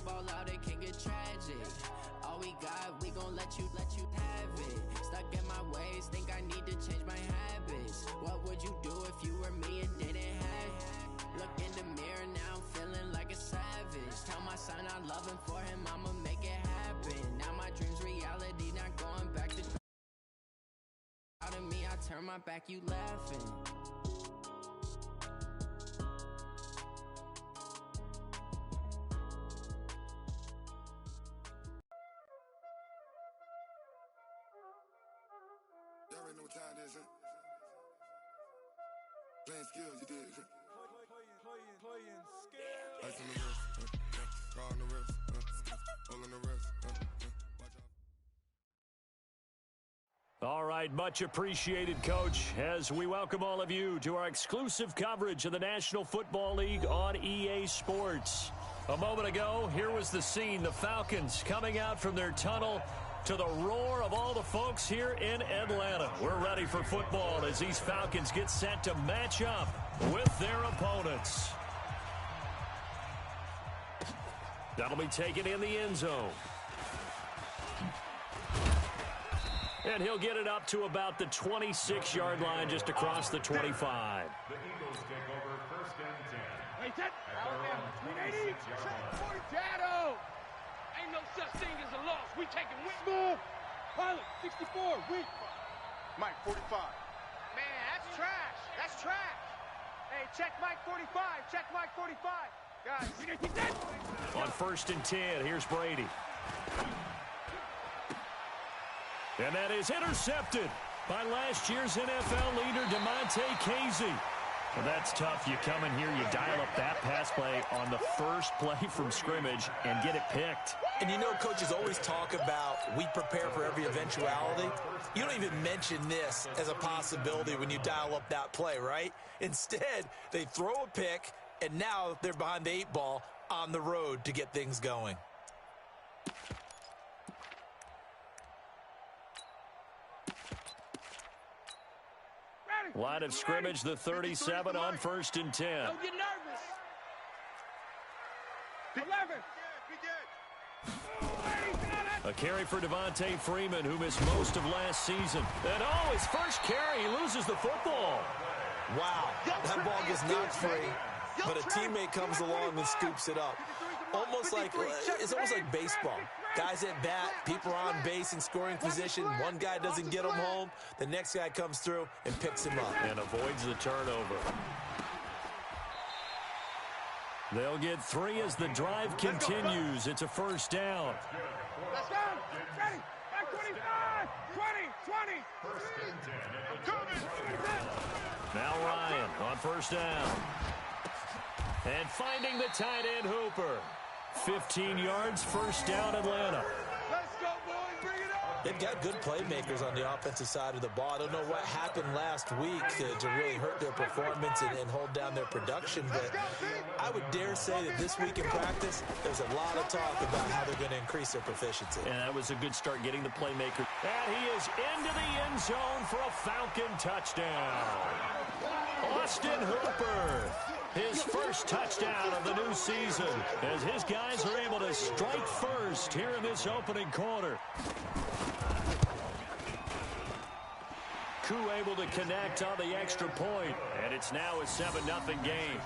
fall out, it can get tragic. All we got, we gon' let you have it. Stuck in my ways, think I need to change my habits. What would you do if you were me and didn't have it? Look in the mirror, now I'm feeling like a savage. Tell my son I love him, for him I'ma make it happen. Now my dream's reality, not going back to out of me, I turn my back, you laughing. Y'all already know what time it is, huh? Playing skills, you did, huh? Playing skills. Ice on the wrist, car on the wrist, hole in the wrist, watch out. All right, much appreciated, Coach, as we welcome all of you to our exclusive coverage of the National Football League on EA Sports. A moment ago, here was the scene, the Falcons coming out from their tunnel to the roar of all the folks here in Atlanta. We're ready for football as these Falcons get set to match up with their opponents. That'll be taken in the end zone. And he'll get it up to about the 26-yard line, just across the 25. The Eagles take over first and 10. Hey, set. Alabama, 380. Set point, Shadow. Ain't no such thing as a loss. We taking win. Smooth. Pilot, 64. Weak. Mike, 45. Man, that's trash. That's trash. Hey, check Mike 45. Check Mike 45. Guys, we gotta keep that. On first and 10, here's Brady. And that is intercepted by last year's NFL leader, DeMonte Casey. Well, that's tough. You come in here, you dial up that pass play on the first play from scrimmage and get it picked. And you know, coaches always talk about we prepare for every eventuality. You don't even mention this as a possibility when you dial up that play, right? Instead, they throw a pick, and now they're behind the 8 ball on the road to get things going. Line of scrimmage, the 37 on first and 10. Don't get nervous. 11. A carry for Devontae Freeman, who missed most of last season. And oh, his first carry, he loses the football. Wow, that ball gets knocked free, but a teammate comes along and scoops it up. It's almost like baseball. Guys at bat, people are on base in scoring position. One guy doesn't get him home. The next guy comes through and picks him up. And avoids the turnover. They'll get 3 as the drive continues. It's a first down. Let's go. Ready. Back 25. 20. 20. First and 10. Now Ryan on first down. And finding the tight end Hooper. 15 yards, first down Atlanta. Let's go, boys. Bring it on. They've got good playmakers on the offensive side of the ball. I don't know what happened last week to really hurt their performance and hold down their production, but I would dare say that this week in practice, there's a lot of talk about how they're going to increase their proficiency. And that was a good start getting the playmaker. And he is into the end zone for a Falcon touchdown. Austin Hooper, his first touchdown of the new season, as his guys are able to strike first here in this opening quarter. Koo able to connect on the extra point, and it's now a 7-0 game.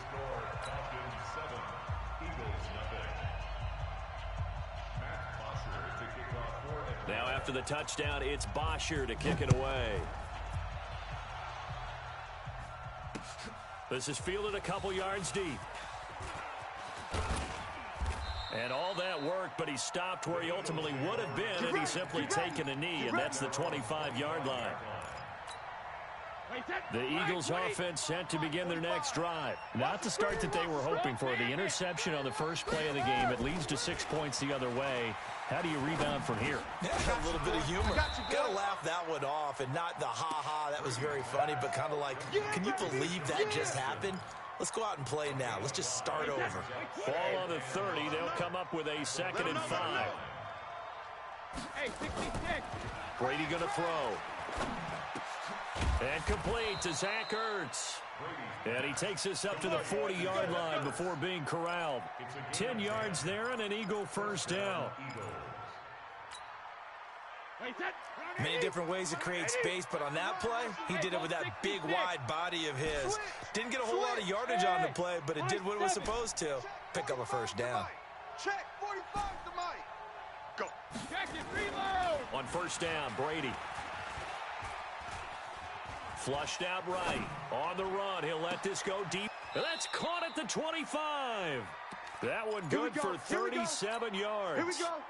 Now after the touchdown, it's Bosher to kick it away. This is fielded a couple yards deep. And all that work, but he stopped where he ultimately would have been, and he's simply taken a knee, and that's the 25-yard line. The Eagles offense set to begin their next drive. Not the start that they were hoping for. The interception on the first play of the game, it leads to 6 points the other way. How do you rebound from here? Yeah, a little bit of humor. Got to laugh that one off, and not the ha-ha, that was very funny, but kind of like, can you believe that just happened? Let's go out and play now. Let's just start over. Ball on the 30. They'll come up with a 2nd and 5. Hey, 66. Brady going to throw. And complete to Zach Ertz. And he takes us up to the 40-yard line before being corralled. 10 yards there and an Eagle first down. Many different ways to create space, but on that play, he did it with that big, wide body of his. Didn't get a whole lot of yardage on the play, but it did what it was supposed to. Pick up a first down. Check, 45 to Mike. Go. Check it, reload. On first down, Brady. Flushed out right. On the run, he'll let this go deep. And that's caught at the 25. That one good for 37 yards. Here we go.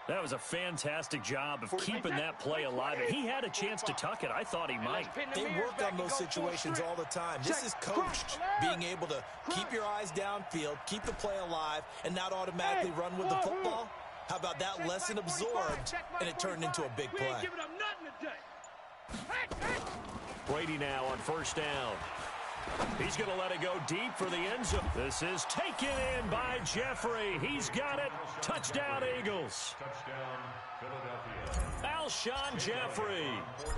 That was a fantastic job of keeping that play alive. And he had a chance to tuck it. I thought he might. They work on those situations all the time. This is coached, being able to keep your eyes downfield, keep the play alive, and not automatically run with the football. How about that lesson absorbed, and it turned into a big play. Brady now on first down. He's going to let it go deep for the end zone. This is taken in by Jeffrey. He's got it. Touchdown, Eagles. Alshon Jeffrey,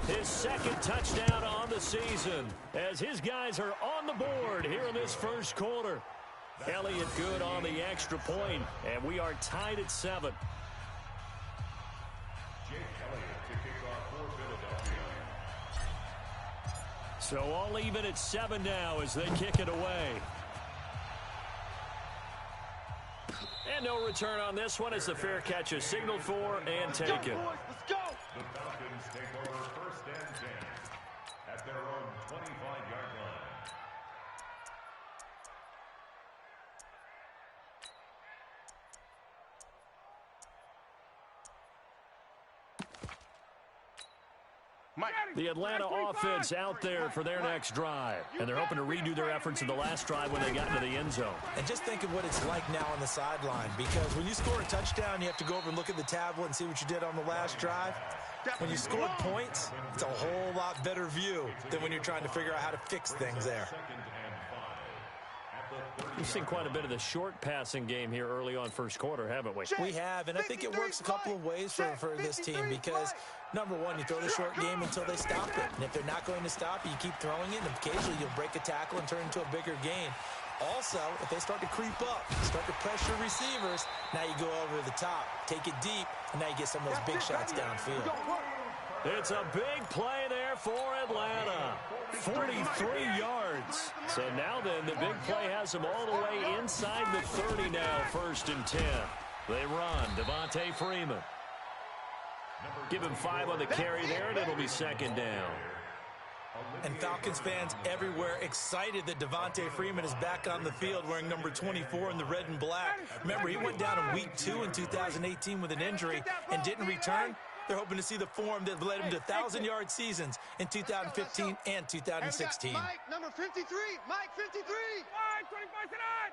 his second touchdown on the season, as his guys are on the board here in this first quarter. Elliott good on the extra point, and we are tied at 7. So all even at 7 now as they kick it away. And no return on this one as the fair catch is signaled for and taken. The Falcons take over first and 10 at their own 25-yard line. The Atlanta offense out there for their next drive. And they're hoping to redo their efforts in the last drive when they got into the end zone. And just think of what it's like now on the sideline, because when you score a touchdown, you have to go over and look at the tablet and see what you did on the last drive. When you score points, it's a whole lot better view than when you're trying to figure out how to fix things there. We've seen quite a bit of the short passing game here early on first quarter, haven't we? We have, and I think it works a couple of ways for this team because, number one, you throw the short game until they stop it. And if they're not going to stop it, you keep throwing it, and occasionally you'll break a tackle and turn into a bigger gain. Also, if they start to creep up, start to pressure receivers, now you go over the top, take it deep, and now you get some of those big shots downfield. It's a big play there for Atlanta. 43 yards. So now then, the big play has them all the way inside the 30 now, first and 10. They run. Devontae Freeman. Give him 5 on the carry there, and it'll be second down. And Falcons fans everywhere excited that Devontae Freeman is back on the field wearing number 24 in the red and black. Remember, he went down in week 2 in 2018 with an injury and didn't return. They're hoping to see the form that led him to 1,000-yard seasons in 2015 and 2016. Mike, number 53. Mike, 53. Mike, 25 tonight.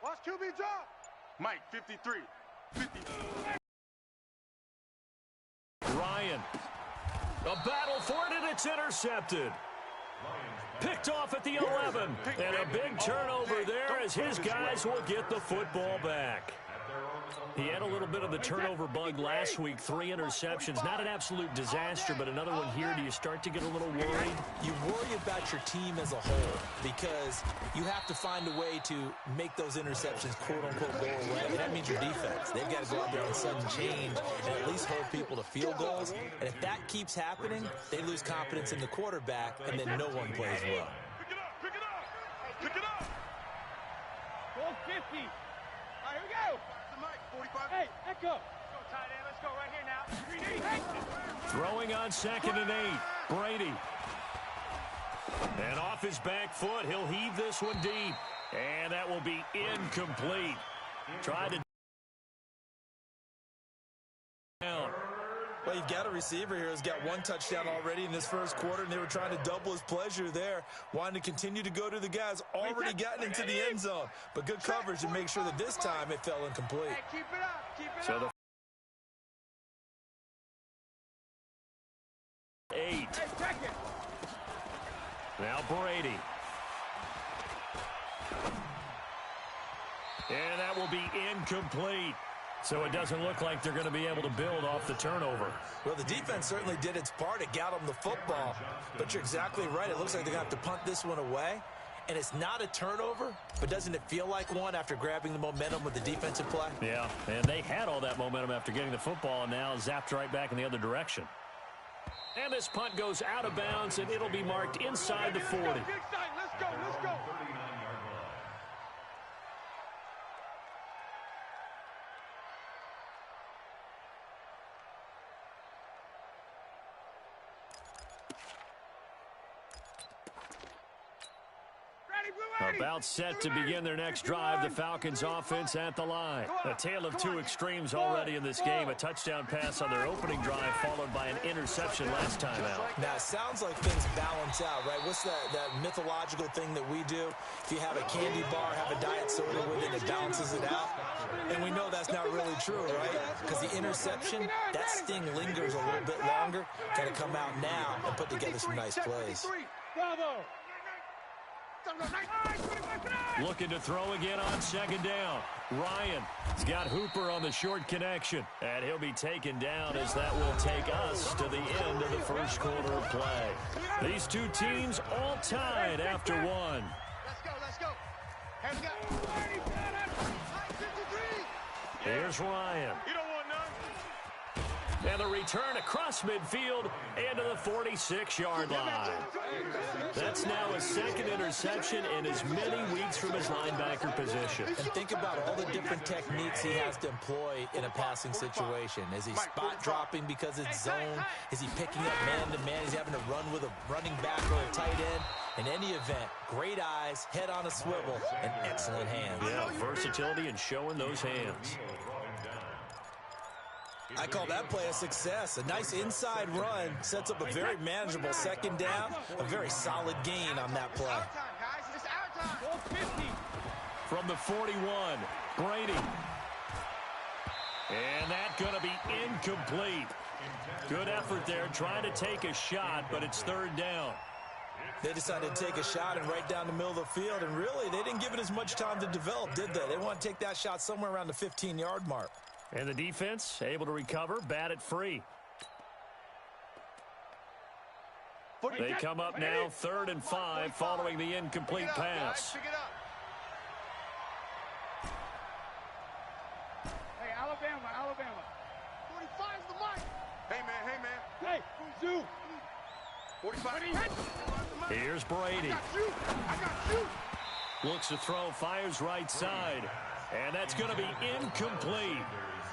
Watch QB drop. Mike, 53. 53. Ryan. A battle for it, and it's intercepted. Picked off at the 11. And a big turnover there as his guys will get the football back. He had a little bit of the turnover bug last week, 3 interceptions. Not an absolute disaster, but another one here. Do you start to get a little worried? You worry about your team as a whole because you have to find a way to make those interceptions, quote-unquote, go away. And that means your defense. They've got to go out there and sudden change and at least hold people to field goals. And if that keeps happening, they lose confidence in the quarterback, and then no one plays well. Pick it up, pick it up, pick it up. Goal 50. All right, here we go. Hey, echo. Let's go, tight end. Let's go right here now. Throwing on second and 8. Brady. And off his back foot, he'll heave this one deep. And that will be incomplete. Tried to down. Well, you've got a receiver here who's got 1 touchdown already in this first quarter, and they were trying to double his pleasure there, wanting to continue to go to the guys already gotten into the end zone. But good coverage to make sure that this time it fell incomplete. Hey, keep it up, keep it So up. the 8. Hey, check it. Now Brady. And that will be incomplete. So it doesn't look like they're going to be able to build off the turnover. Well, the defense certainly did its part. It got them the football. But you're exactly right. It looks like they're going to have to punt this one away. And it's not a turnover, but doesn't it feel like one after grabbing the momentum with the defensive play? Yeah, and they had all that momentum after getting the football, and now zapped right back in the other direction. And this punt goes out of bounds, and it'll be marked inside the 40. Let's go, let's go. About set to begin their next drive, the Falcons offense at the line. A tale of two extremes already in this game. A touchdown pass on their opening drive, followed by an interception last time out. Now, it sounds like things balance out, right? What's that mythological thing that we do? If you have a candy bar, have a diet soda with it, it balances it out. And we know that's not really true, right? Because the interception, that sting lingers a little bit longer. Got to come out now and put together some nice plays. Bravo. Looking to throw again on second down. Ryan's got Hooper on the short connection. And he'll be taken down as that will take us to the end of the first quarter of play. These two teams all tied after one. Let's go. Here we go. Here's Ryan. You don't want none. And the return across midfield and to the 46-yard line. That's now his second interception in as many weeks from his linebacker position. And think about all the different techniques he has to employ in a passing situation. Is he spot dropping because it's zone? Is he picking up man-to-man? He's having to run with a running back or a tight end. In any event, great eyes, head on a swivel, and excellent hands. Yeah, versatility and showing those hands. I call that play a success. A nice inside run sets up a very manageable second down. A very solid gain on that play. From the 41, Brady. And that's going to be incomplete. Good effort there, trying to take a shot, but it's third down. They decided to take a shot and right down the middle of the field, and really, they didn't give it as much time to develop, did they? They want to take that shot somewhere around the 15-yard mark. And the defense able to recover, bat it free. They come up now 3rd and 5 following the incomplete pass. Hey, Alabama. 45's the mark. Hey, man. Hey, Zoo. 45. Here's Brady. I got you. Looks to throw, fires right side. And that's going to be incomplete.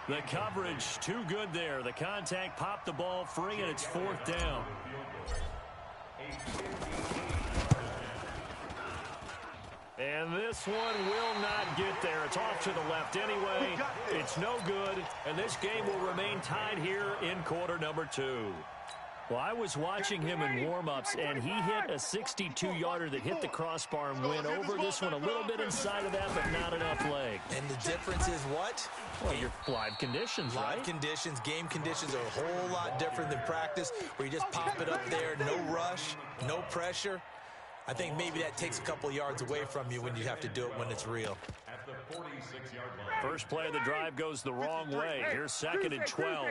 The coverage too good there. The contact popped the ball free, and it's 4th down. And this one will not get there. It's off to the left anyway. It's no good, and this game will remain tied here in quarter number 2. Well, I was watching him in warm-ups, and he hit a 62-yarder that hit the crossbar and went over. This one a little bit inside of that, but not enough leg. And the difference is what? Well, your live conditions, right? Live conditions, game conditions are a whole lot different than practice, where you just pop it up there, no rush, no pressure. I think maybe that takes a couple yards away from you when you have to do it when it's real. At the 46-yard line. First play of the drive goes the wrong way. Here's 2nd and 12.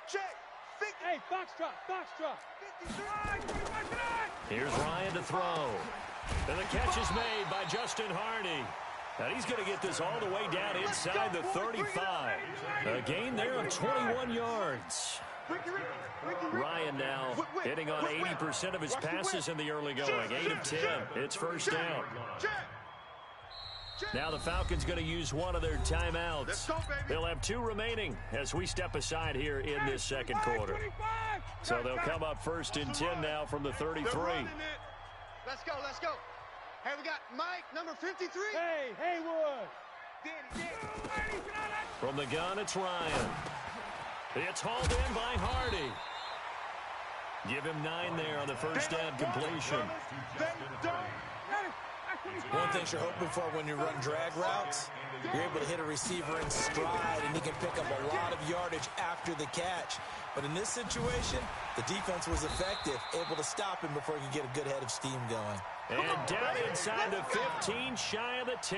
Check. Hey, Foxtrot. Here's Ryan to throw. And the catch is made by Justin Harney. And he's going to get this all the way down inside the 35. A gain there of 21 yards. Ryan now hitting on 80% of his passes in the early going. 8 of 10. It's first down. Now the Falcons going to use one of their timeouts. They'll have 2 remaining as we step aside here in this second quarter. So they'll come up 1st and 10 now from the 33. Let's go. Hey, we got Mike, number 53. Hey, Haywood. Danny. From the gun, it's Ryan. It's hauled in by Hardy. Give him 9 there on the first down completion. One thing you're hoping for when you run drag routes, you're able to hit a receiver in stride, and he can pick up a lot of yardage after the catch. But in this situation, the defense was effective, able to stop him before he could get a good head of steam going. And down inside the 15, shy of the 10.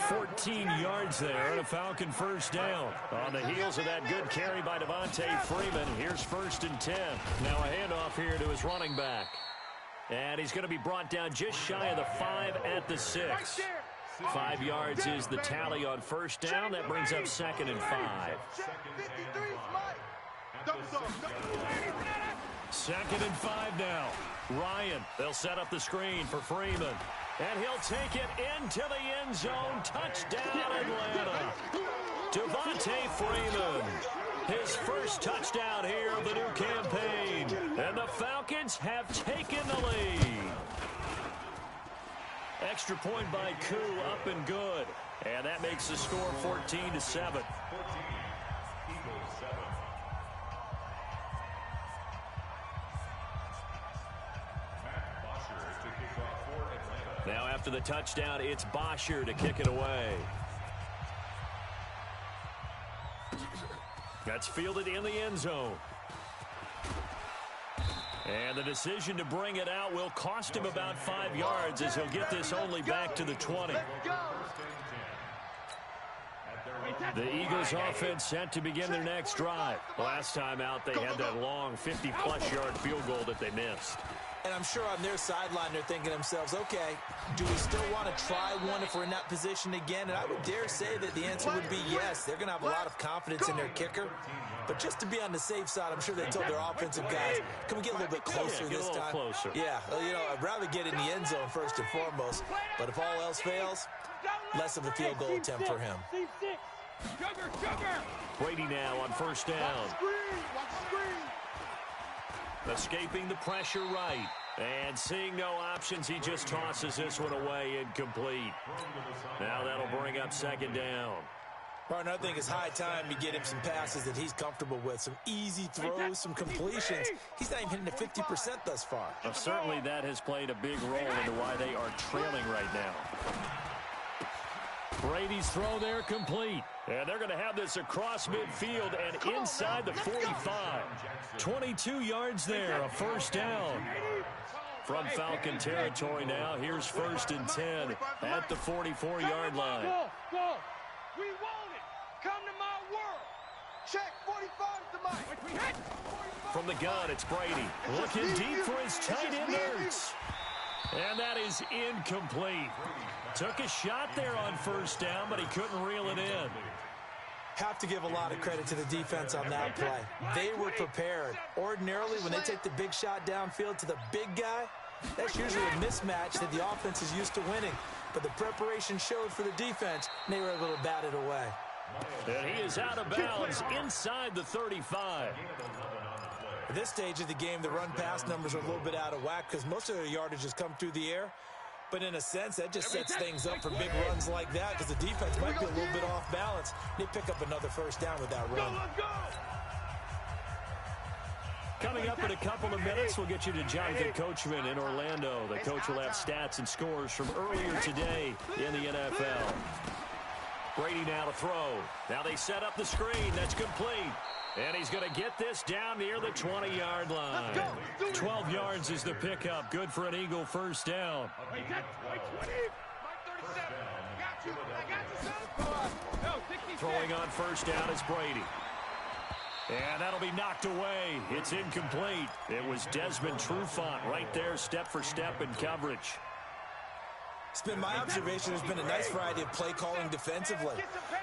14 yards there and a Falcon first down. On the heels of that good carry by Devontae Freeman, here's 1st and 10. Now a handoff here to his running back. And he's going to be brought down just shy of the 5 at the 6. 5 yards is the tally on first down. That brings up 2nd and 5. 2nd and 5 now. Ryan, they'll set up the screen for Freeman. And he'll take it into the end zone. Touchdown, Atlanta. Devontae Freeman. His first touchdown here of the new campaign. And the Falcons have taken the lead. Extra point by Koo, up and good. And that makes the score 14-7. Now after the touchdown, it's Bosher to kick it away. That's fielded in the end zone. And the decision to bring it out will cost him about 5 yards as he'll get this only back to the 20. The Eagles offense set to begin their next drive. Last time out, they had that long 50-plus yard field goal that they missed. And I'm sure on their sideline they're thinking to themselves, okay, do we still want to try one if we're in that position again? And I would dare say that the answer would be yes. They're going to have a lot of confidence in their kicker. But just to be on the safe side, I'm sure they told their offensive guys, can we get a little bit closer this time? Closer. Yeah, you know, I'd rather get in the end zone first and foremost. But if all else fails, less of a field goal attempt for him. Brady now on first down. Escaping the pressure right. And seeing no options, he just tosses this one away, incomplete. Now that'll bring up 2nd down. Partner, I think it's high time to get him some passes that he's comfortable with. Some easy throws, some completions. He's not even hitting the 50% thus far. Well, certainly that has played a big role into why they are trailing right now. Brady's throw there complete. And they're going to have this across midfield and inside the 45. 22 yards there, a first down. From Falcon territory now, here's 1st and 10 at the 44-yard line. Go. We want it. Come to my world. Check 45 to Mike. From the gun, it's Brady. Looking deep for his tight end Ertz. And that is incomplete. Took a shot there on first down, but he couldn't reel it in. Have to give a lot of credit to the defense on that play. They were prepared. Ordinarily, when they take the big shot downfield to the big guy, that's usually a mismatch that the offense is used to winning. But the preparation showed for the defense, and they were able to bat it away. And he is out of bounds inside the 35. At this stage of the game, the run-pass numbers are a little bit out of whack because most of their yardage has come through the air. But in a sense, that just sets things up for big runs like that because the defense might be a little bit off balance. They pick up another first down with that run. Coming up in a couple of minutes, we'll get you to Jonathan Coachman in Orlando. The coach will have stats and scores from earlier today in the NFL. Brady now to throw. Now they set up the screen. That's complete. And he's going to get this down near the 20-yard line. 12 yards is the pickup. Good for an Eagle first down. Throwing on first down is Brady. And that'll be knocked away. It's incomplete. It was Desmond Trufant right there, step for step in coverage. It's been my observation there's been a nice variety of play calling defensively.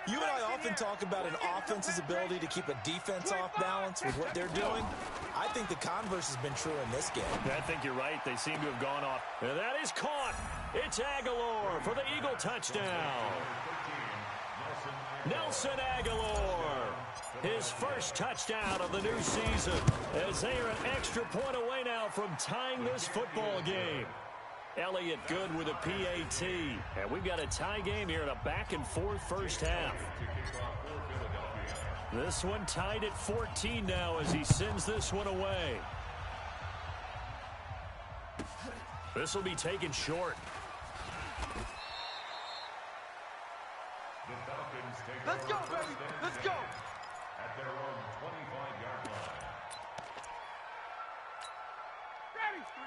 You and I often talk about an offense's ability to keep a defense off balance with what they're doing. I think the converse has been true in this game. I think you're right. They seem to have gone off. And that is caught. It's Aguilar for the Eagle touchdown. Nelson Aguilar, his first touchdown of the new season, as they are an extra point away now from tying this football game. Elliott good with a PAT. And we've got a tie game here in a back-and-forth first half. This one tied at 14 now as he sends this one away. This will be taken short. The Falcons take Let's go, over baby. first and Let's 10 go. at their own 25-yard line.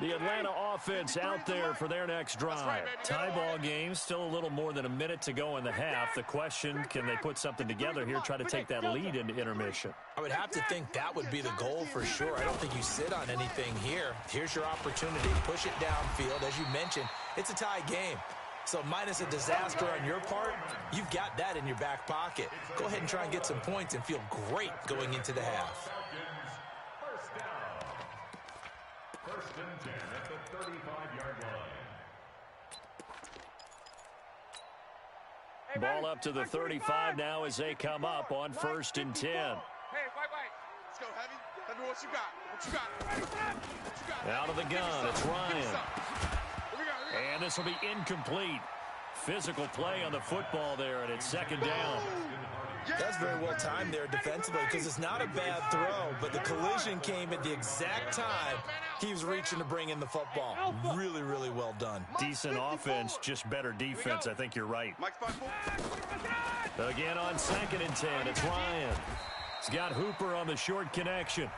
The Atlanta offense out there for their next drive. Tie ball game, still a little more than a minute to go in the half. The question, can they put something together here, try to take that lead into intermission? I would have to think that would be the goal for sure. I don't think you sit on anything here. Here's your opportunity. Push it downfield. As you mentioned, it's a tie game. So minus a disaster on your part, you've got that in your back pocket. Go ahead and try and get some points and feel great going into the half. First down. First and 10 at the 35-yard line. Ball up to the 35 now as they come up on first and 10. Hey, wait. Let's go, Heavy. Tell me what you got. What you got? Out of the gun, it's Ryan. And this will be incomplete. Physical play on the football there, and it's second down. That's very well timed there defensively because it's not a bad throw, but the collision came at the exact time he was reaching to bring in the football. Really, really well done. Decent offense, just better defense. I think you're right. Again on second and 10, it's Ryan. He's got Hooper on the short connection.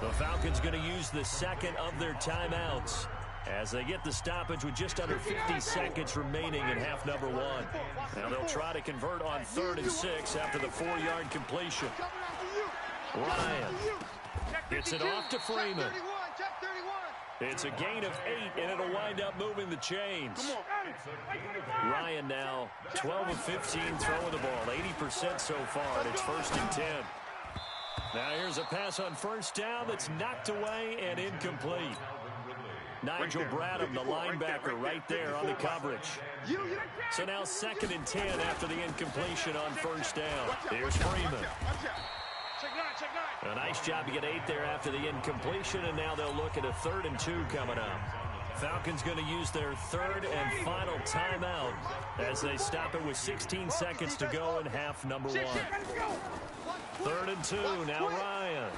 The Falcons going to use the second of their timeouts as they get the stoppage with just under 50 seconds remaining in half number one. Now they'll try to convert on 3rd and 6 after the 4-yard completion. Ryan gets it off to Freeman. It's a gain of 8, and it'll wind up moving the chains. Ryan now 12 of 15 throwing the ball, 80% so far, and it's 1st and 10. Now here's a pass on first down that's knocked away and incomplete. Nigel Bradham, the linebacker, right there on the coverage. So now 2nd and 10 after the incompletion on first down. Here's Freeman. A nice job to get 8 there after the incompletion, and now they'll look at a 3rd and 2 coming up. Falcons going to use their 3rd and final timeout as they stop it with 16 seconds to go in half number 1. 3rd and 2, now Ryan.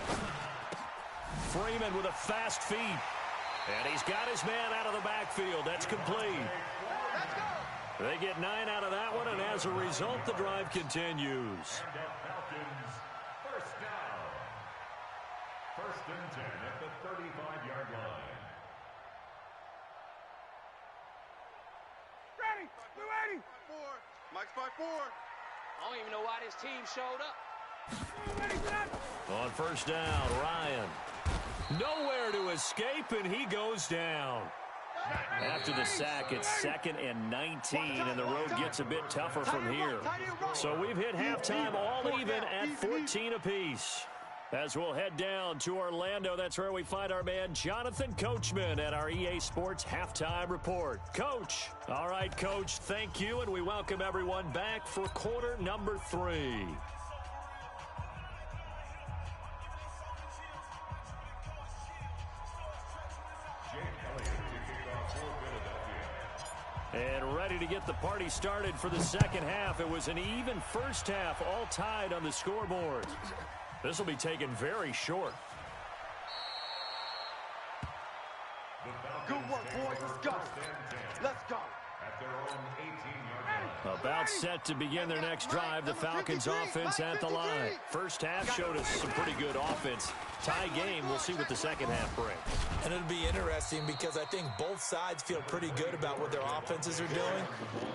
Freeman with a fast feet. And he's got his man out of the backfield. That's complete. They get 9 out of that one, and as a result, the drive continues. Falcons first down. 1st and 10 at the 35-yard line. Ready. We're ready. Mike's by 4. I don't even know why this team showed up. On first down, Ryan. Nowhere to escape, and he goes down. After the sack, it's 2nd and 19, and the road gets a bit tougher from here. So we've hit halftime all even at 14 apiece. As we'll head down to Orlando, that's where we find our man Jonathan Coachman at our EA Sports Halftime Report. Coach. All right, Coach, thank you, and we welcome everyone back for quarter number 3. And ready to get the party started for the second half. It was an even first half, all tied on the scoreboard. This will be taken very short. Good work, boys. Let's go. Let's go. At their own 18-yard line. About set to begin their next drive, the Falcons offense at the line. First half showed us some pretty good offense. Tie game, we'll see what the second half brings. And it'll be interesting because I think both sides feel pretty good about what their offenses are doing.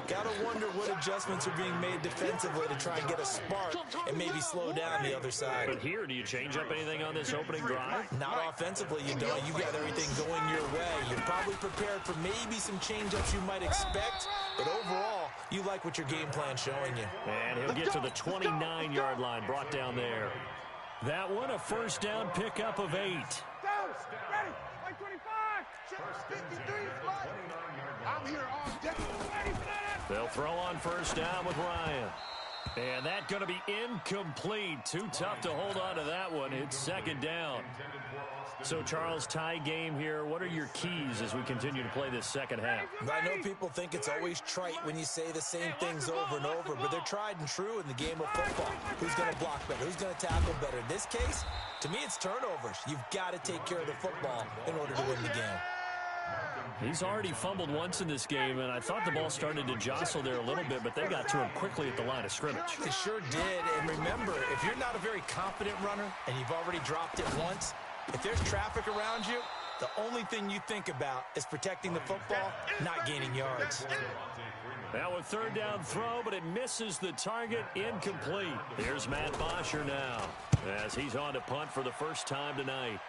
Got to wonder what adjustments are being made defensively to try and get a spark and maybe slow down the other side. But here, do you change up anything on this opening drive? Not offensively, you don't. You got everything going your way. You're probably prepared for maybe some change-ups you might expect, but overall, you like what your game plan's showing you. And he'll get to the 29-yard line, brought down there. That one, a first down pickup of 8. Ready. 53, I'm here all day. They'll throw on first down with Ryan. And that's going to be incomplete. Too tough to hold on to that one. It's second down. So, Charles, tie game here. What are your keys as we continue to play this second half? I know people think it's always trite when you say the same things over and over, but they're tried and true in the game of football. Who's going to block better? Who's going to tackle better? In this case, to me, it's turnovers. You've got to take care of the football in order to win the game. He's already fumbled once in this game, and I thought the ball started to jostle there a little bit, but they got to him quickly at the line of scrimmage. They sure did. And remember, if you're not a very confident runner and you've already dropped it once, if there's traffic around you, the only thing you think about is protecting the football, not gaining yards. Now a third down throw, but it misses the target, incomplete. Here's Matt Bosher now, as he's on to punt for the first time tonight.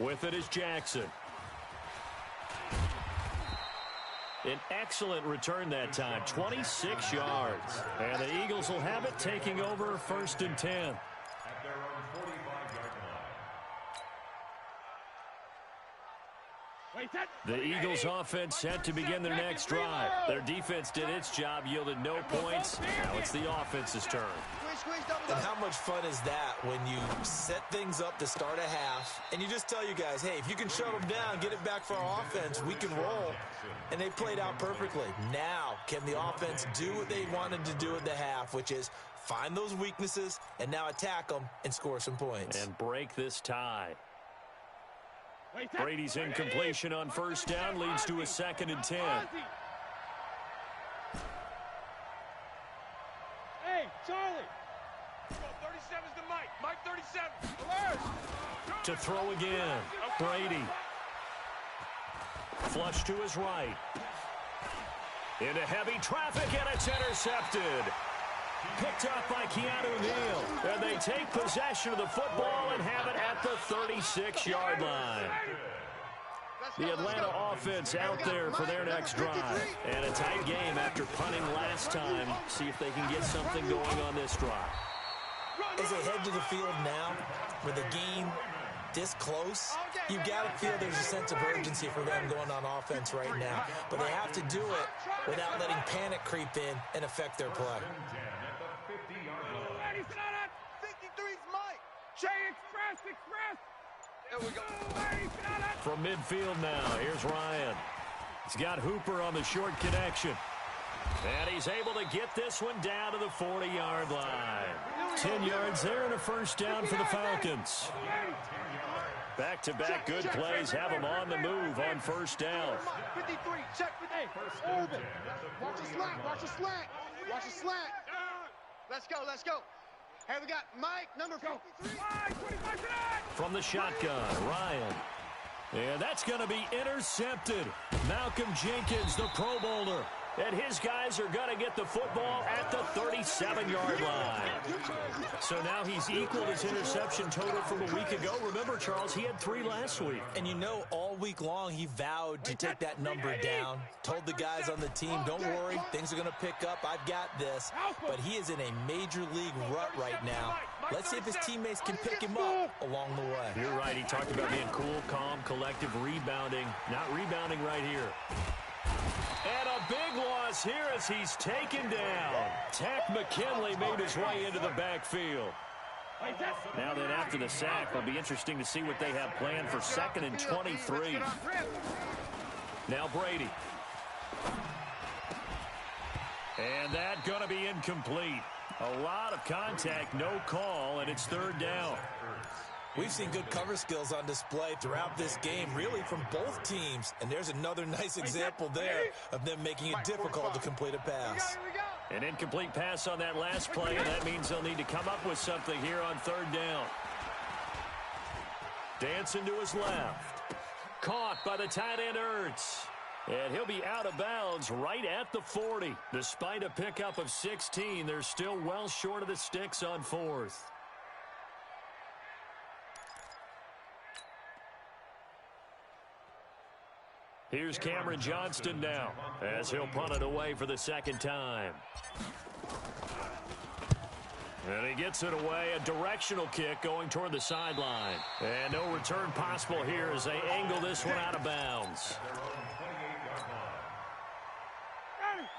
With it is Jackson. An excellent return that time, 26 yards. And the Eagles will have it, taking over 1st and 10. At their own 45-yard line. The Eagles offense set to begin their next drive. Their defense did its job, yielded no points. Now it's the offense's turn. And how much fun is that when you set things up to start a half and you just tell you guys, hey, if you can shut them down, get it back for our offense, we can roll. And they played out perfectly. Now, can the offense do what they wanted to do at the half, which is find those weaknesses and now attack them and score some points. And break this tie. Brady's incompletion on 1st down leads to a 2nd and 10. Hey, Charlie. 37's the Mike. Mike 37. To throw again. Brady. Flush to his right. Into heavy traffic, and it's intercepted. Picked up by Keanu Neal. And they take possession of the football and have it at the 36-yard line. The Atlanta offense out there for their next drive. And a tight game after punting last time. See if they can get something going on this drive. As they head to the field now, with the game this close, you've got to feel there's a sense of urgency for them going on offense right now. But they have to do it without letting panic creep in and affect their play. 53's Mike. Jay Express. There we go. From midfield now, here's Ryan. He's got Hooper on the short connection. And he's able to get this one down to the 40-yard line. 10 yards there and a 1st down for the Falcons. Back-to-back good plays have them on the move on 1st down. 53, check with A. Urban. Watch the slant. Watch the slant. Let's go. Hey, we got Mike, number 53. From the shotgun, Ryan. And that's going to be intercepted. Malcolm Jenkins, the Pro Bowler. And his guys are going to get the football at the 37-yard line. So now he's equaled his interception total from a week ago. Remember, Charles, he had 3 last week. And you know, all week long he vowed to take that number down. Told the guys on the team, don't worry, things are going to pick up. I've got this. But he is in a major league rut right now. Let's see if his teammates can pick him up along the way. You're right. He talked about being cool, calm, collective, rebounding. Not rebounding right here. And a big loss here as he's taken down. Tack McKinley made his way into the backfield. Now then, after the sack, it'll be interesting to see what they have planned for 2nd and 23. Now Brady. And that going to be incomplete. A lot of contact, no call, and it's 3rd down. We've seen good cover skills on display throughout this game, really from both teams. And there's another nice example there of them making it difficult to complete a pass. An incomplete pass on that last play, and that means they'll need to come up with something here on 3rd down. Dancing to his left. Caught by the tight end Ertz. And he'll be out of bounds right at the 40. Despite a pickup of 16, they're still well short of the sticks on 4th. Here's Cameron Johnston now, as he'll punt it away for the 2nd time. And he gets it away, a directional kick going toward the sideline. And no return possible here as they angle this one out of bounds.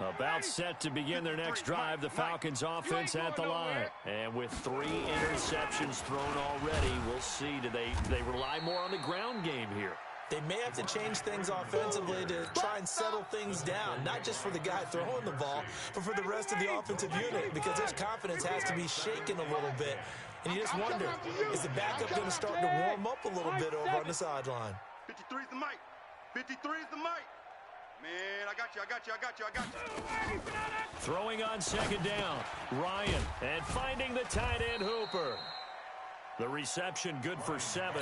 About set to begin their next drive, the Falcons offense at the line. And with 3 interceptions thrown already, we'll see, do they rely more on the ground game here? They may have to change things offensively to try and settle things down, not just for the guy throwing the ball, but for the rest of the offensive unit, because their confidence has to be shaken a little bit. And you just wonder, is the backup going to start to warm up a little bit over on the sideline? 53's the mic. 53's the mic. Man, I got you. Throwing on second down. Ryan, and finding the tight end Hooper. The reception good for 7.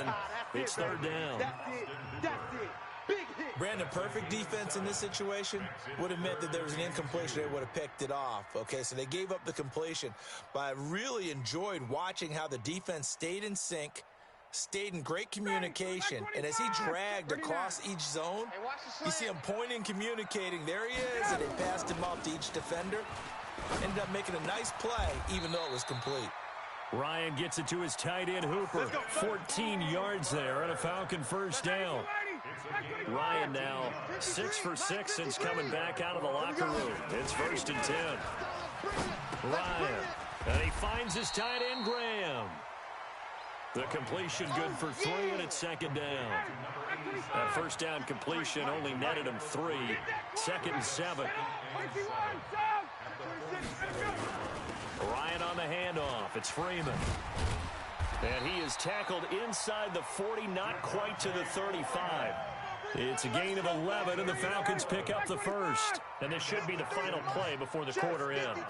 It's third down. That's it. Big hit. Brandon, perfect defense in this situation would have meant that there was an incompletion. They would have picked it off. Okay, so they gave up the completion. But I really enjoyed watching how the defense stayed in sync, stayed in great communication, and as he dragged across each zone, you see him pointing, communicating. There he is, and they passed him off to each defender. Ended up making a nice play, even though it was complete. Ryan gets it to his tight end Hooper. 14 yards there and a Falcon first down. Ryan now 6 for 6 since coming back out of the locker room. It's 1st and 10. Ryan, and he finds his tight end Graham. The completion good for 3, and it's second down. That first down completion only netted him 3. 2nd and 7. Ryan on the handoff. It's Freeman. And he is tackled inside the 40, not quite to the 35. It's a gain of 11, and the Falcons pick up the first. And this should be the final play before the quarter ends.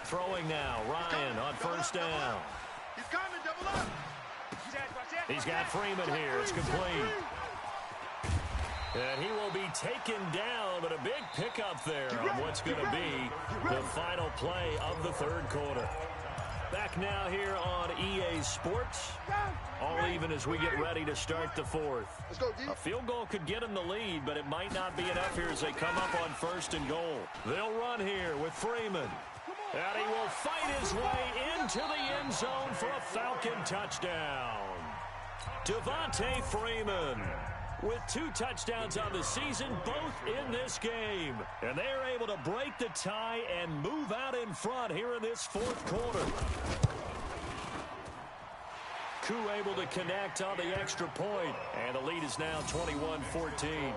Throwing now, Ryan on first down. He's coming, double up. He's got Freeman here. It's complete. And he will be taken down, but a big pickup there on what's going to be the final play of the third quarter. Back now here on EA Sports. All even as we get ready to start the fourth. A field goal could get him the lead, but it might not be enough here as they come up on 1st and goal. They'll run here with Freeman. And he will fight his way into the end zone for a Falcon touchdown. Devontae Freeman with 2 touchdowns on the season, both in this game. And they're able to break the tie and move out in front here in this fourth quarter. Koo able to connect on the extra point, and the lead is now 21-14.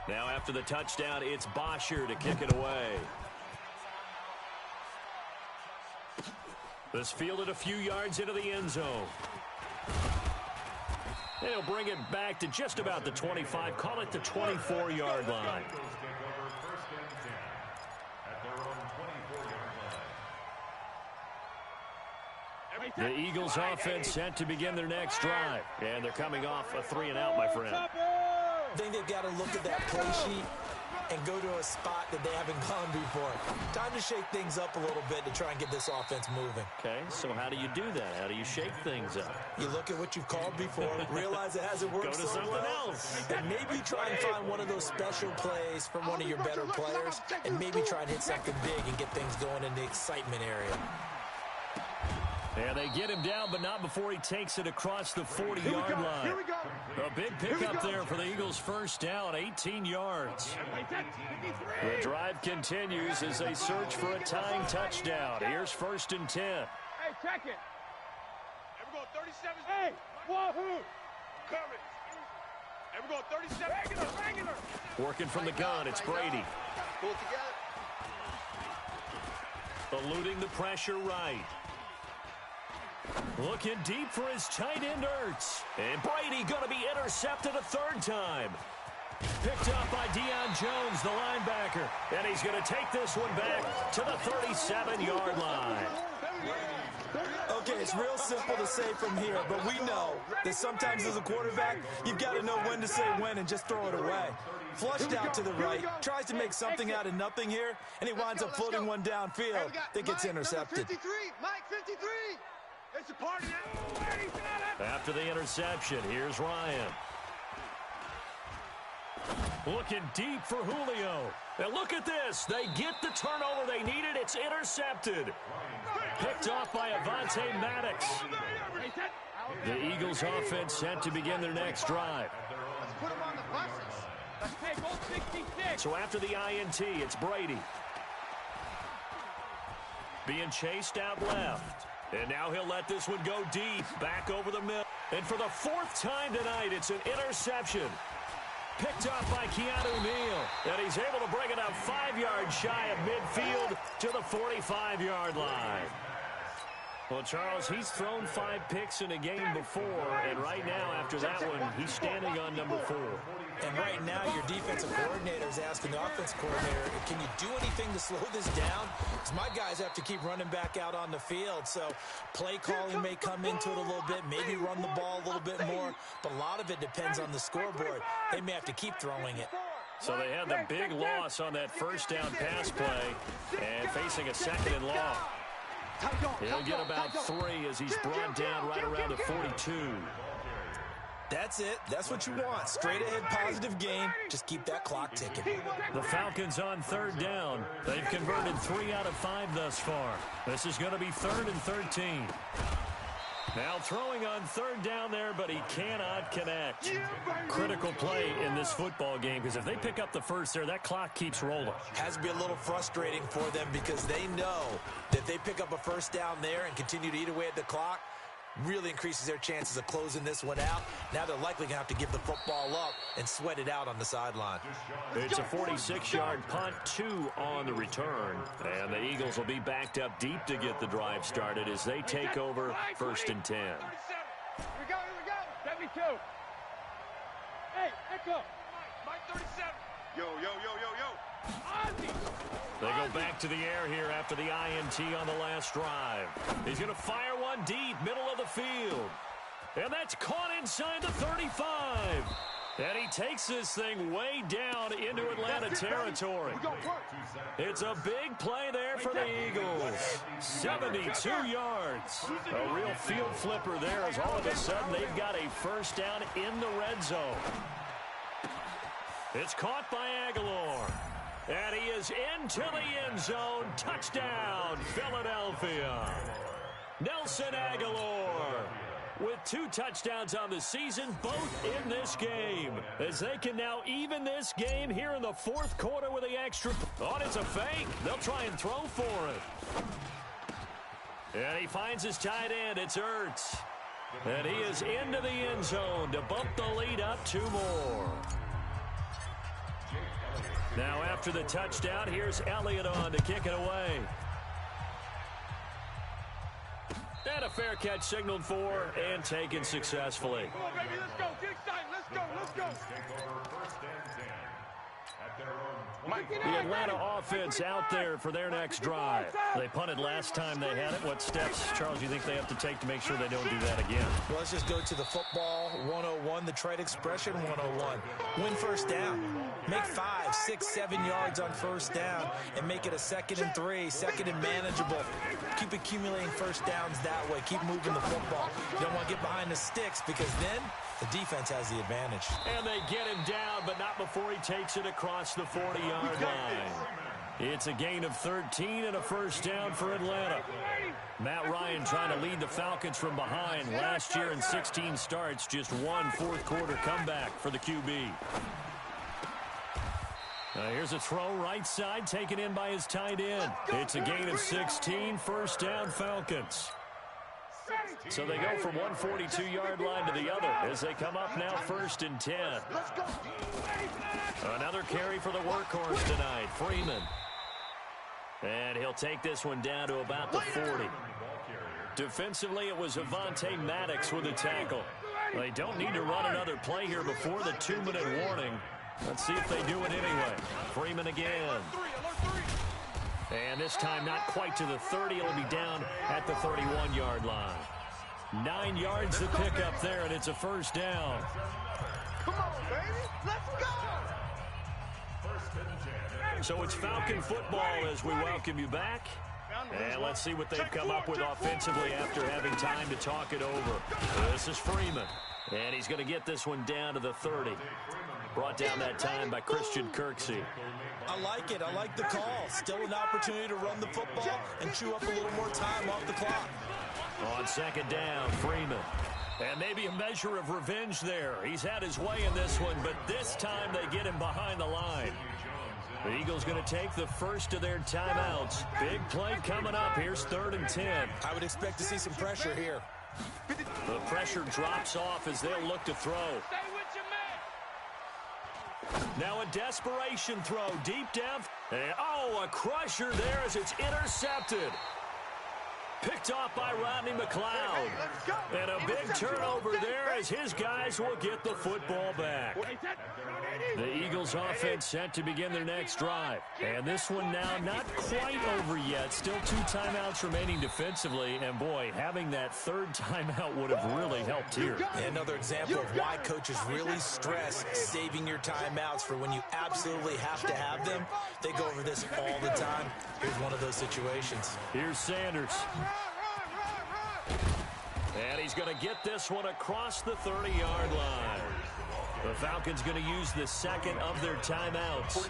Now after the touchdown, it's Bosher to kick it away. This fielded a few yards into the end zone. And he'll bring it back to just about the 25, call it the 24-yard line. The Eagles offense set to begin their next drive. And they're coming off a 3-and-out, my friend. I think they've got to look at that play sheet and go to a spot that they haven't gone before. Time to shake things up a little bit to try and get this offense moving. Okay, so how do you do that? How do you shake things up? You look at what you've called before, realize it hasn't worked Go to so something well, else. and maybe try and find one of those special plays from one of your better players, and maybe try and hit something big and get things going in the excitement area. And they get him down, but not before he takes it across the 40-yard line. A big pickup there for the Eagles' first down, 18 yards. The drive continues as they search for a tying touchdown. Here's 1st and 10. Hey, check it. Hey, we're going 37. Hey, wahoo. Coverage. Hey, we're going 37. Regular. Working from the gun, it's Brady. Pull it together. Eluding the pressure right. Looking deep for his tight end Ertz. And Brady going to be intercepted a 3rd time. Picked up by Deion Jones, the linebacker. And he's going to take this one back to the 37-yard line. Okay, it's real simple to say from here, but we know that sometimes as a quarterback, you've got to know when to say when and just throw it away. Flushed out to the right, tries to make something out of nothing here, and he winds up floating one downfield that gets intercepted. 53, Mike 53. It's a party now. After the interception, here's Ryan. Looking deep for Julio. And look at this. They get the turnover they needed. It's intercepted. Picked off by Avonte Maddox. The Eagles offense set to begin their next drive. Let's put him on the buses. Let's take all 66. So after the INT, it's Brady. Being chased out left. And now he'll let this one go deep, back over the middle. And for the fourth time tonight, it's an interception. Picked up by Keanu Neal. And he's able to bring it up 5 yards shy of midfield to the 45-yard line. Well, Charles, he's thrown 5 picks in a game before, and right now, after that one, he's standing on number 4. And right now, your defensive coordinator is asking the offensive coordinator, can you do anything to slow this down? Because my guys have to keep running back out on the field. So play calling may come into it a little bit, maybe run the ball a little bit more, but a lot of it depends on the scoreboard. They may have to keep throwing it. So they had the big loss on that first down pass play, and facing a second and long. He'll get about 3 as he's brought down right around the 42. That's it. That's what you want. Straight ahead positive gain. Just keep that clock ticking. The Falcons on 3rd down. They've converted 3 out of 5 thus far. This is going to be 3rd and 13. Now throwing on 3rd down there, but he cannot connect. Critical play in this football game, because if they pick up the first there, that clock keeps rolling. Has to be a little frustrating for them because they know that if they pick up a first down there and continue to eat away at the clock, really increases their chances of closing this one out. Now they're likely going to have to give the football up and sweat it out on the sideline. It's a 46-yard punt, 2 on the return. And the Eagles will be backed up deep to get the drive started as they take over 1st and 10. Here we go, 72. Hey, Echo. Mike 37. Yo, yo, yo, yo, yo. Ozzy. They go back to the air here after the INT on the last drive. He's going to fire one deep, middle of the field. And that's caught inside the 35. And he takes this thing way down into Atlanta territory. It's a big play there for the Eagles. 72 yards. A real field flipper there as all of a sudden they've got a first down in the red zone. It's caught by Aguilar. And he is into the end zone. Touchdown, Philadelphia. Nelson Aguilar with 2 touchdowns on the season, both in this game. As they can now even this game here in the 4th quarter with the extra. Oh, it's a fake. They'll try and throw for it. And he finds his tight end. It's Ertz. And he is into the end zone to bump the lead up 2 more. Now after the touchdown, here's Elliott on to kick it away. And a fair catch signaled for and taken successfully. Come on, baby, let's go. Get excited. Let's go. Let's go. The Atlanta offense out there for their next drive. They punted last time they had it. What steps, Charles, do you think they have to take to make sure they don't do that again? Well, let's just go to the football 101, the trade expression 101. Win first down. Make 5, 6, 7 yards on first down and make it a 2nd and 3, 2nd and manageable. Keep accumulating first downs that way. Keep moving the football. You don't want to get behind the sticks because then the defense has the advantage. And they get him down, but not before he takes it across the 40-yard line. It's a gain of 13 and a first down for Atlanta. Matt Ryan trying to lead the Falcons from behind. Last year in 16 starts, just 1 4th-quarter comeback for the QB. Here's a throw right side taken in by his tight end. It's a gain of 16, first down Falcons. So they go from one 42-yard line to the other as they come up now 1st and 10. Another carry for the workhorse tonight, Freeman. And he'll take this one down to about the 40. Defensively, it was Avonte Maddox with a tackle. They don't need to run another play here before the 2-minute warning. Let's see if they do it anyway. Freeman again. And this time not quite to the 30. It'll be down at the 31-yard line. 9 yards to pick up there, and it's a first down. Come on, baby. Let's go. So it's Falcon football as we welcome you back. And let's see what they've come up with offensively after having time to talk it over. This is Freeman. And he's going to get this one down to the 30. Brought down that time by Christian Kirksey. I like it. I like the call. Still an opportunity to run the football and chew up a little more time off the clock. On 2nd down, Freeman. And maybe a measure of revenge there. He's had his way in this one, but this time they get him behind the line. The Eagles going to take the first of their timeouts. Big play coming up. Here's 3rd and 10. I would expect to see some pressure here. The pressure drops off as they'll look to throw. Stay with your man. Now a desperation throw deep down. Oh, a crusher there as it's intercepted. Picked off by Rodney McLeod. And a big turnover there as his guys will get the football back. The Eagles offense set to begin their next drive. And this one now not quite over yet. Still 2 timeouts remaining defensively. And boy, having that 3rd timeout would have really helped here. Another example of why coaches really stress saving your timeouts for when you absolutely have to have them. They go over this all the time. Here's one of those situations. Here's Sanders. And he's going to get this one across the 30-yard line. The Falcons going to use the 2nd of their timeouts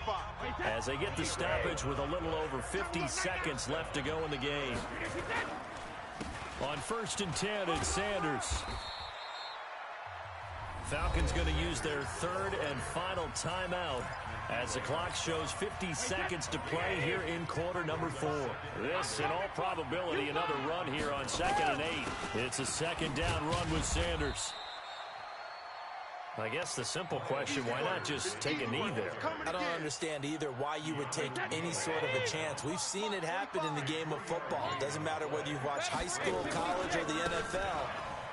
as they get the stoppage with a little over 50 seconds left to go in the game. On 1st and 10, it's Sanders. Falcons going to use their 3rd and final timeout as the clock shows 50 seconds to play here in quarter number 4. This, in all probability, another run here on 2nd and 8. It's a 2nd down run with Sanders. I guess the simple question, why not just take a knee there? I don't understand either why you would take any sort of a chance. We've seen it happen in the game of football. It doesn't matter whether you watch high school, college, or the NFL.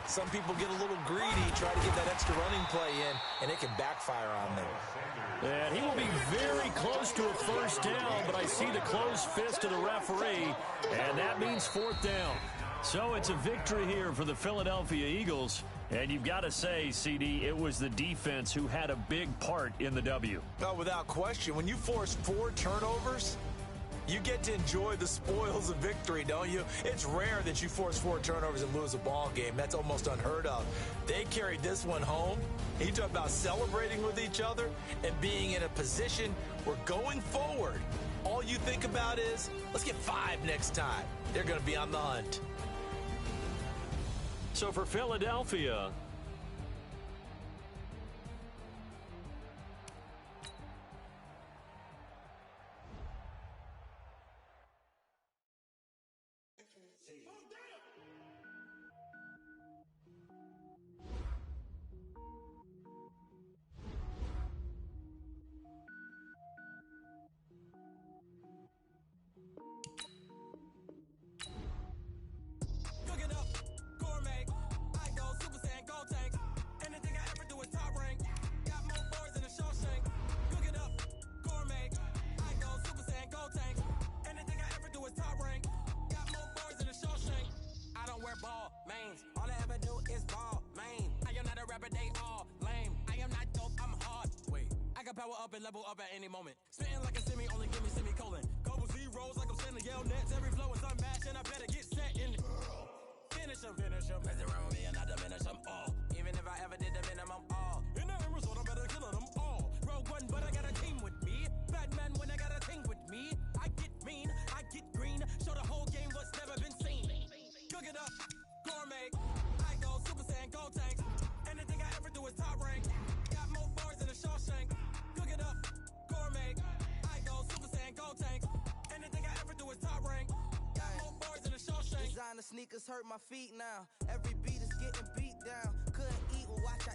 Some people get a little greedy, try to get that extra running play in, and it can backfire on them. And he will be very close to a 1st down, but I see the closed fist of the referee, and that means 4th down. So it's a victory here for the Philadelphia Eagles. And you've got to say, CD, it was the defense who had a big part in the W. Oh, without question. When you force 4 turnovers, you get to enjoy the spoils of victory, don't you? It's rare that you force 4 turnovers and lose a ball game. That's almost unheard of. They carried this one home. You talk about celebrating with each other and being in a position where going forward, all you think about is, let's get 5 next time. They're going to be on the hunt. So for Philadelphia, power up and level up at any moment. Spitting like a semi, only give me semicolon. Couple zeros like I'm sending yell nets. Every flow is unmatched and I better get set in. Finish them. Mess around with me and I diminish them all. Even if I ever did the minimum all. In the end result, I better kill them all. Rogue One, but I got a team with me. Batman when I got a thing with me. I get mean, I get green. Show the whole game what's never been seen. Cook it up, gourmet. I go Super Saiyan, go tanks. Anything I ever do is top rank. Got more bars than a Shawshank. Cook it up, gourmet. I go Super Saiyan, go tanks. Anything I ever do is top rank. Got more bars than a Shawshank. Designer sneakers hurt my feet now. Every beat is getting beat down. Couldn't eat or watch.